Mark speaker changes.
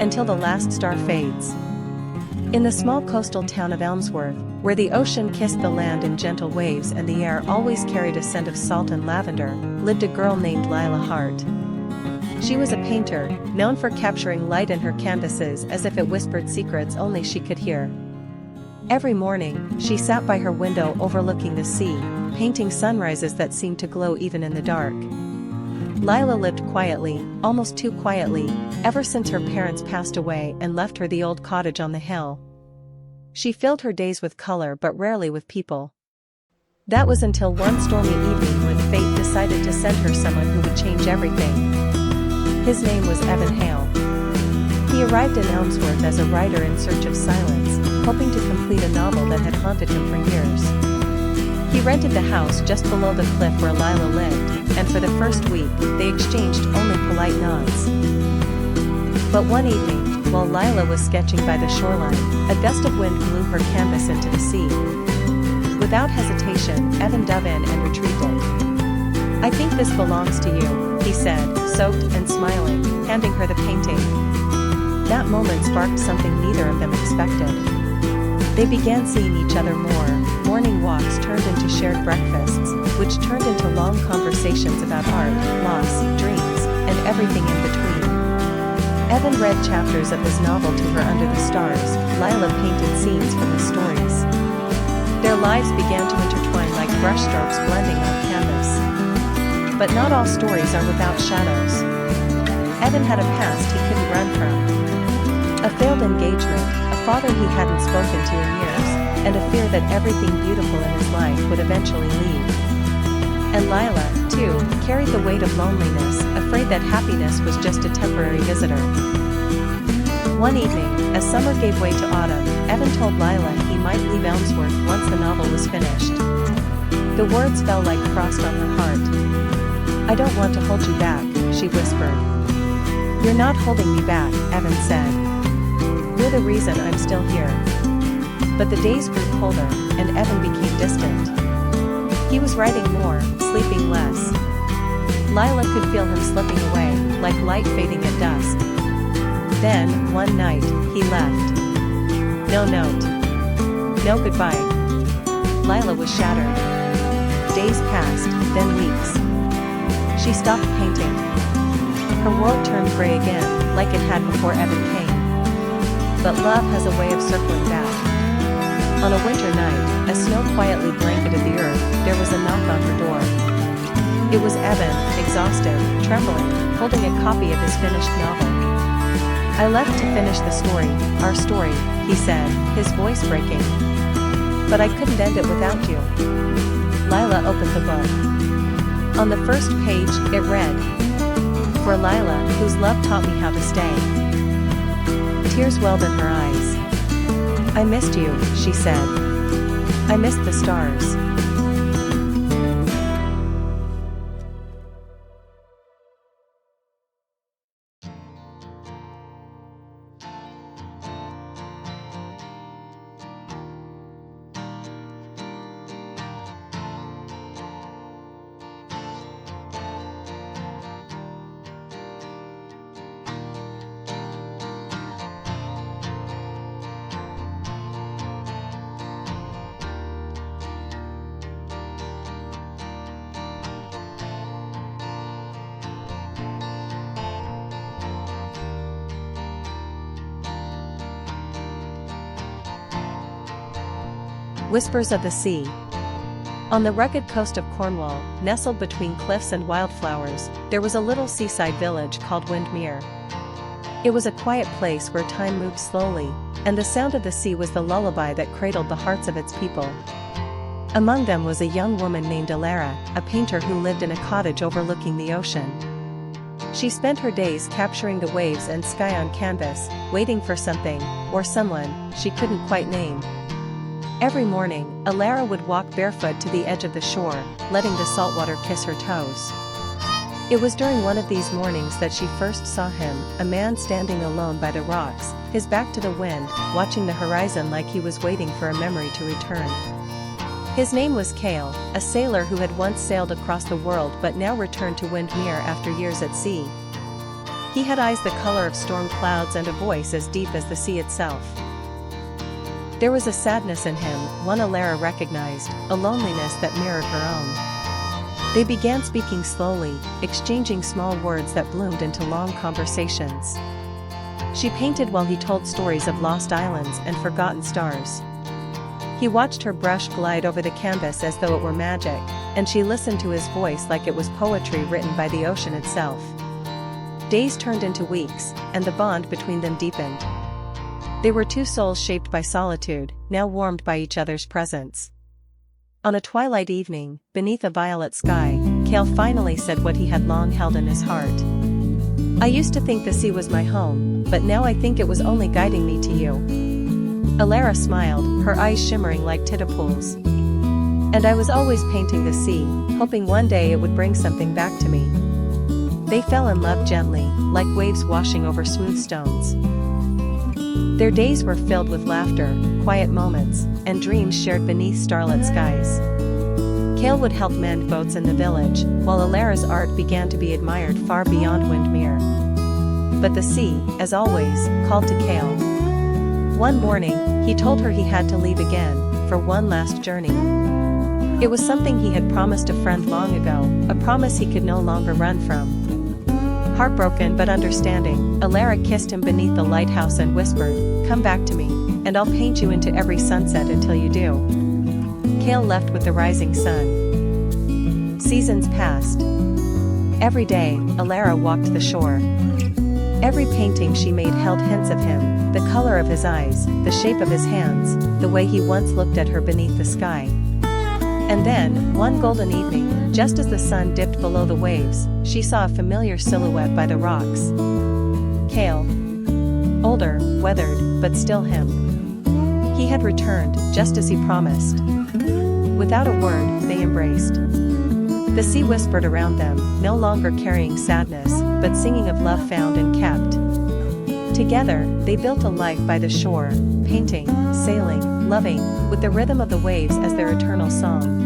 Speaker 1: until the last star fades. In the small coastal town of Elmsworth, where the ocean kissed the land in gentle waves and the air always carried a scent of salt and lavender, lived a girl named Lila Hart. She was a painter, known for capturing light in her canvases as if it whispered secrets only she could hear. Every morning, she sat by her window overlooking the sea, painting sunrises that seemed to glow even in the dark. Lila lived quietly, almost too quietly, ever since her parents passed away and left her the old cottage on the hill. She filled her days with color but rarely with people. That was until one stormy evening when fate decided to send her someone who would change everything. His name was Evan Hale. He arrived in Elmsworth as a writer in search of silence, hoping to complete a novel that had haunted him for years. He rented the house just below the cliff where Lila lived, and for the first week, they exchanged only polite nods. But one evening, while Lila was sketching by the shoreline, a gust of wind blew her canvas into the sea. Without hesitation, Evan dove in and retrieved it. "I think this belongs to you," he said, soaked and smiling, handing her the painting. That moment sparked something neither of them expected. They began seeing each other more. Morning walks turned into shared breakfasts, which turned into long conversations about art, loss, dreams, and everything in between. Evan read chapters of his novel to her under the stars. Lila painted scenes from the stories. Their lives began to intertwine like brushstrokes blending on canvas. But not all stories are without shadows. Evan had a past he couldn't run from. A failed engagement, a father he hadn't spoken to in years, and a fear that everything beautiful in his life would eventually leave. And Lila, too, carried the weight of loneliness, afraid that happiness was just a temporary visitor. One evening, as summer gave way to autumn, Evan told Lila he might leave Elmsworth once the novel was finished. The words fell like frost on her heart. "I don't want to hold you back," she whispered. "You're not holding me back," Evan said. "You're the reason I'm still here." But the days grew colder, and Evan became distant. He was writing more, sleeping less. Lila could feel him slipping away, like light fading at dusk. Then, one night, he left. No note. No goodbye. Lila was shattered. Days passed, then weeks. She stopped painting. Her world turned gray again, like it had before Evan came. But love has a way of circling back. On a winter night, as snow quietly blanketed the earth, there was a knock on her door. It was Evan, exhausted, trembling, holding a copy of his finished novel. "I left to finish the story, our story," he said, his voice breaking. "But I couldn't end it without you." Lila opened the book. On the first page, it read, "For Lila, whose love taught me how to stay." Tears welled in her eyes. "I missed you," she said. "I missed the stars." Whispers of the Sea. On the rugged coast of Cornwall, nestled between cliffs and wildflowers, there was a little seaside village called Windmere. It was a quiet place where time moved slowly, and the sound of the sea was the lullaby that cradled the hearts of its people. Among them was a young woman named Alara, a painter who lived in a cottage overlooking the ocean. She spent her days capturing the waves and sky on canvas, waiting for something, or someone, she couldn't quite name. Every morning, Alara would walk barefoot to the edge of the shore, letting the saltwater kiss her toes. It was during one of these mornings that she first saw him, a man standing alone by the rocks, his back to the wind, watching the horizon like he was waiting for a memory to return. His name was Cale, a sailor who had once sailed across the world but now returned to Windmere after years at sea. He had eyes the color of storm clouds and a voice as deep as the sea itself. There was a sadness in him, one Alara recognized, a loneliness that mirrored her own. They began speaking slowly, exchanging small words that bloomed into long conversations. She painted while he told stories of lost islands and forgotten stars. He watched her brush glide over the canvas as though it were magic, and she listened to his voice like it was poetry written by the ocean itself. Days turned into weeks, and the bond between them deepened. They were two souls shaped by solitude, now warmed by each other's presence. On a twilight evening, beneath a violet sky, Cale finally said what he had long held in his heart. "I used to think the sea was my home, but now I think it was only guiding me to you." Alara smiled, her eyes shimmering like titipools. "And I was always painting the sea, hoping one day it would bring something back to me." They fell in love gently, like waves washing over smooth stones. Their days were filled with laughter, quiet moments, and dreams shared beneath starlit skies. Cale would help mend boats in the village, while Alara's art began to be admired far beyond Windmere. But the sea, as always, called to Cale. One morning, he told her he had to leave again, for one last journey. It was something he had promised a friend long ago, a promise he could no longer run from. Heartbroken but understanding, Alara kissed him beneath the lighthouse and whispered, "Come back to me, and I'll paint you into every sunset until you do." Cale left with the rising sun. Seasons passed. Every day, Alara walked the shore. Every painting she made held hints of him, the color of his eyes, the shape of his hands, the way he once looked at her beneath the sky. And then, one golden evening, just as the sun dipped below the waves, she saw a familiar silhouette by the rocks. Cale. Older, weathered, but still him. He had returned, just as he promised. Without a word, they embraced. The sea whispered around them, no longer carrying sadness, but singing of love found and kept. Together, they built a life by the shore, painting, sailing, loving, with the rhythm of the waves as their eternal song.